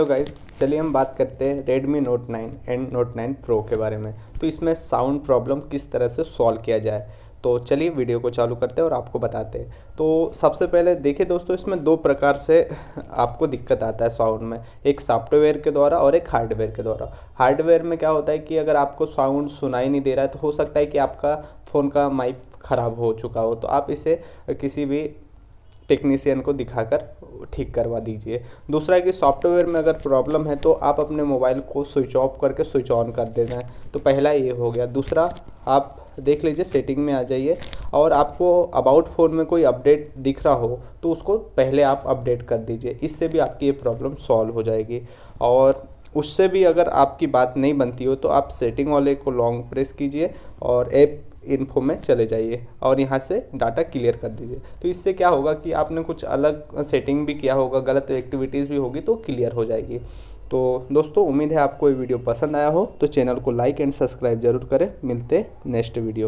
तो गाइस चलिए हम बात करते हैं Redmi Note 9 and Note 9 Pro के बारे में। तो इसमें साउंड प्रॉब्लम किस तरह से सॉल्व किया जाए, तो चलिए वीडियो को चालू करते हैं और आपको बताते हैं। तो सबसे पहले देखिए दोस्तों, इसमें दो प्रकार से आपको दिक्कत आता है साउंड में, एक सॉफ्टवेयर के द्वारा और एक हार्डवेयर के द्वारा। हार्डवेयर में क्या होता है कि अगर आपको साउंड सुनाई नहीं दे रहा है तो हो सकता है कि आपका फ़ोन का माइक ख़राब हो चुका हो, तो आप इसे किसी भी टेक्नीशियन को दिखाकर ठीक करवा दीजिए। दूसरा है कि सॉफ्टवेयर में अगर प्रॉब्लम है तो आप अपने मोबाइल को स्विच ऑफ करके स्विच ऑन कर देना है। तो पहला ये हो गया। दूसरा, आप देख लीजिए सेटिंग में आ जाइए और आपको अबाउट फ़ोन में कोई अपडेट दिख रहा हो तो उसको पहले आप अपडेट कर दीजिए। इससे भी आपकी ये प्रॉब्लम सॉल्व हो जाएगी। और उससे भी अगर आपकी बात नहीं बनती हो तो आप सेटिंग वाले को लॉन्ग प्रेस कीजिए और ऐप इन्फो में चले जाइए और यहाँ से डाटा क्लियर कर दीजिए। तो इससे क्या होगा कि आपने कुछ अलग सेटिंग भी किया होगा, गलत एक्टिविटीज़ भी होगी तो क्लियर हो जाएगी। तो दोस्तों, उम्मीद है आपको ये वीडियो पसंद आया हो, तो चैनल को लाइक एंड सब्सक्राइब जरूर करें। मिलते नेक्स्ट वीडियो।